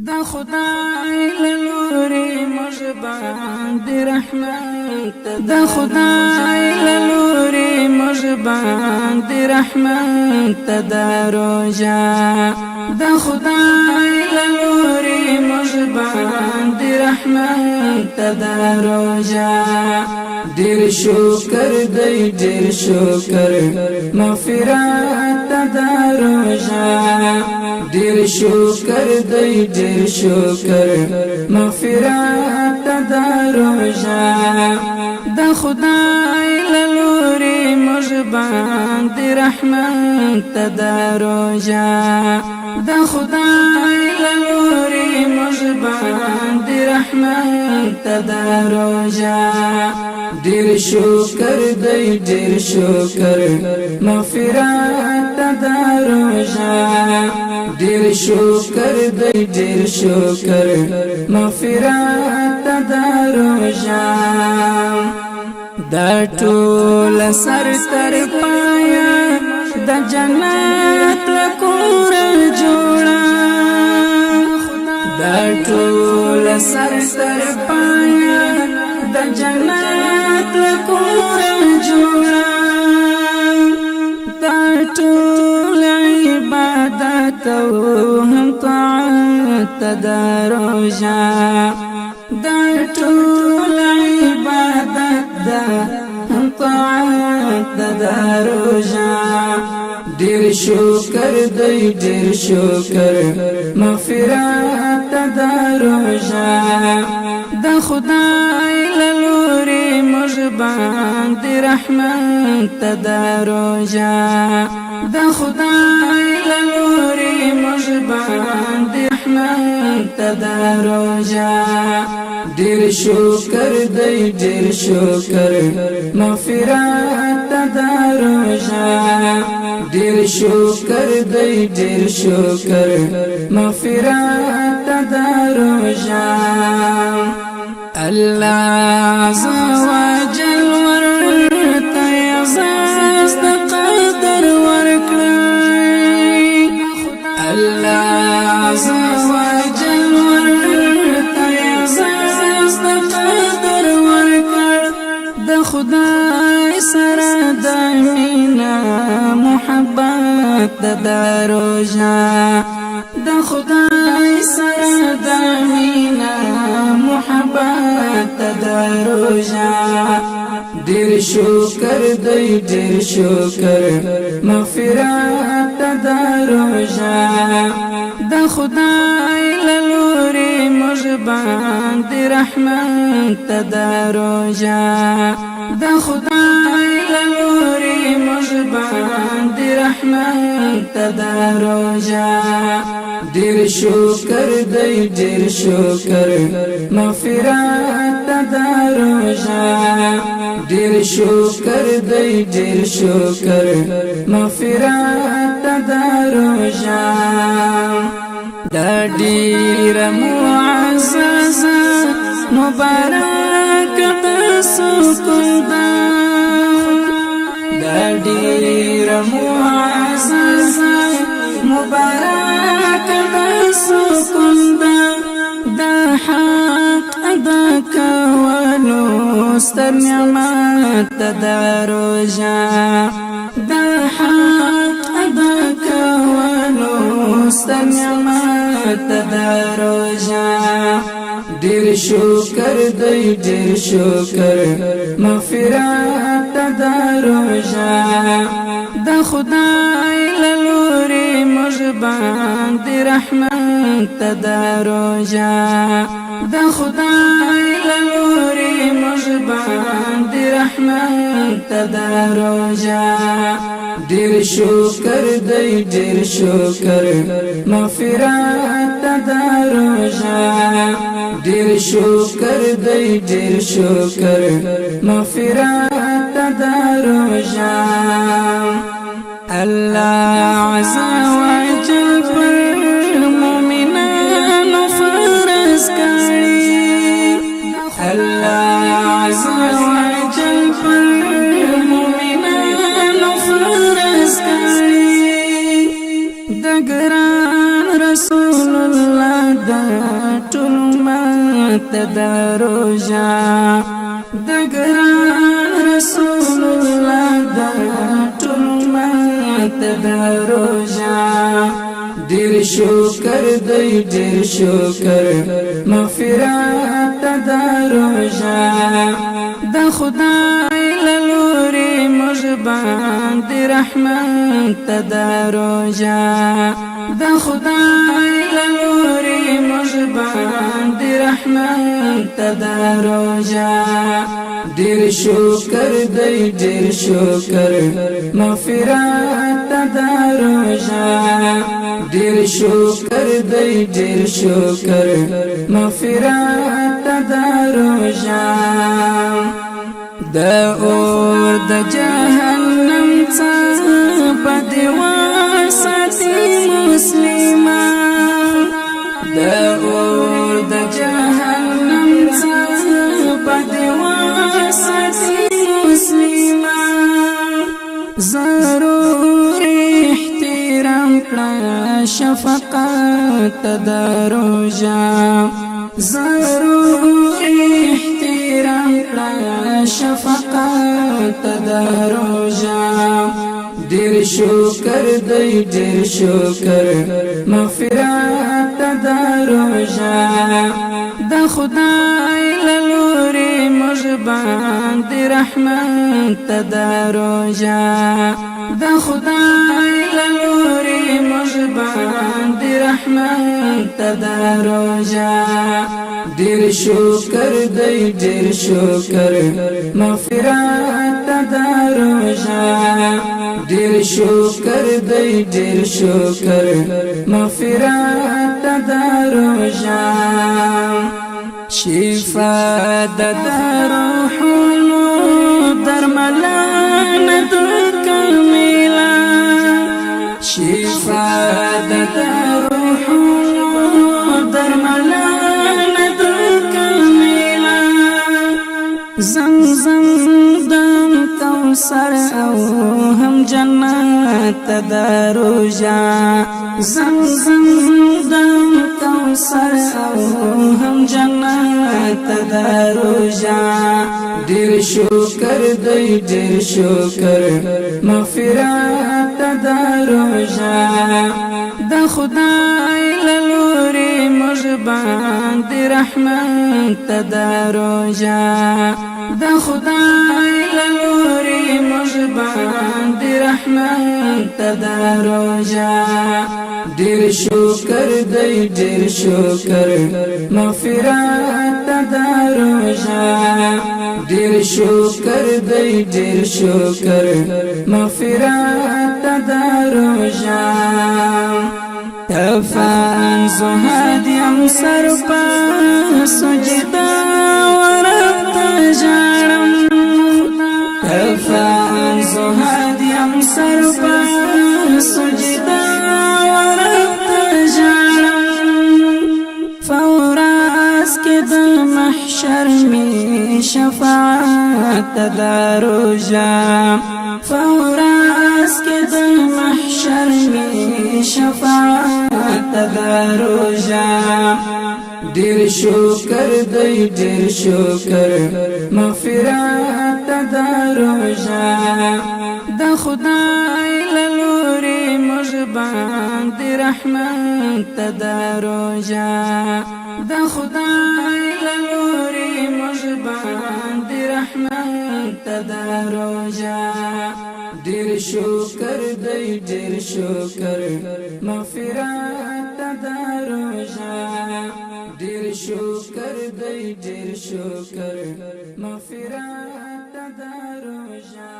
دا خدای لوري مجبان دی رحمت دا خدای لوري مجبان دی رحمت دا روجا دا خدای لوري مجبان دی رحمت دا روجا دیر شکر دی دیر شکر مغفرت دا روجا دیر شکر دی دیر شکر مغفرت دا روجا دا خدای لوري مجبان دی رحمت دا روجا دا خدای لوري مجبان دی رحمت دا روجا دیر شکر دی دیر شکر مغفرت دا روجا دیر شکر دی دیر شکر مغفرت دا روجا دا ټول سر تر پایا د جنت لکور جوړا دا ټول سر تر پایا د جنت لکور جوړا دا ټول عبادت او هم طاعت دا روجا دا ټول عبادت دا هم طاعت دا روجا دیر شکر دی دیر شکر مغفرت دا روجا دا خدای لوري مجبان دی رحمت دا روجا دا خدای لوري مجبان دی رحمت دا روجا دیر شکر دی دیر شکر مغفرت دا روجا دیر شکر دی دیر شکر مغفرت دا روجا الله عز وجل ورته احساس د قدر ورکړي الله عز وجل ورته احساس د قدر ورکړ د خدای سره د مینا محبت د روجا د خدای سره د مینا محبت د روجا دیر شکر دی دیر شکر مغفرت د روجا د خدای لوري مجبان دی رحمت د روجا د خدای لوري مجبان دی رحمت د روجا دیر شکر دی دیر شکر مغفرت د روجا دیر شکر دی دیر شکر مغفرت د روجا دا ډیر معزز مبارک سکون دا ډیر معزز مبارک سکون دا حق ادا کولو ستر نعمت دا روجا دا حق ادا کولو ستر نعمت دا روجا دیر شکر دی دیر شکر مغفرت دا روجا دا خدای لوري مجبان دی رحمت دا روجا دا خدای لوري مجبان دی رحمت دا روجا دیر شکر دی دیر شکر مغفرت دا روجا دیر شکر دی دیر شکر مغفرت دا روجا الله عز وجل پر مؤمنانو فرض کړی الله عز وجل پر مؤمنانو فرض کړی د ګران رسول الله د ټول مت د روزا د ګران رسول الله د ټول مت د روزا ډیر شکر دی ډیر شکر مغفرت د روزا د خدای لوري مجبان دی رحمت د روزا د خدای لوري مجبان دی رحمت د روزا ډیر شکر دی ډیر شکر مغفرت د روزا ډیر شکر دی ډیر شکر مغفرت د روزا د اور د جهنم څخه بدوا ساتي مسلمان د اور د جهنم څخه بدوا ساتي مسلمان ضرور احترام کړه شفقت د روزا ضرور احترام کړه شفقت د روزا ډیر شکر دی ډیر شکر مغفرت د روزا د خدای لوري مجبان دی رحمت د روزا د خدای لوري مجبان دی رحمت د روزا ډیر شکر دی ډیر شکر مغفرت د روزا ډیر شکر دی ډیر شکر مغفرت د روزا شفا د روحونو درملانه د کاملا شفا د روحونو درملانه د کاملا زمزم دم کوثر او هم جنت د روزا زمزم دم کوثر او هم جنت د روزا ډیر شکر دی ډیر شکر مغفرت د روزا د خدای لوري مجبان دی رحمت د روزا د خدای لوري مجبان دی رحمت د روزا ډیر شکر دی ډیر شکر مغفرت د روزا ډیر شکر دی ډیر شکر مغفرت د روزا تفان زهد یم سر په سجدا ورته جاړم تفان زهد یم سر په سجدا ورته جاړم فوراس کې د محشر می شفاعت د روزا فوراس کې د محشر می شفاعت د روزا ډیر شکر دی ډیر شکر مغفرت د روزا د خدای لوري مجبان دی رحمت د روزا د خدای لوري مجبان دی رحمت د روزا ډیر شکر دی ډیر شکر مغفرت د روزا ډیر شکر دی ډیر شکر مغفرت د روزا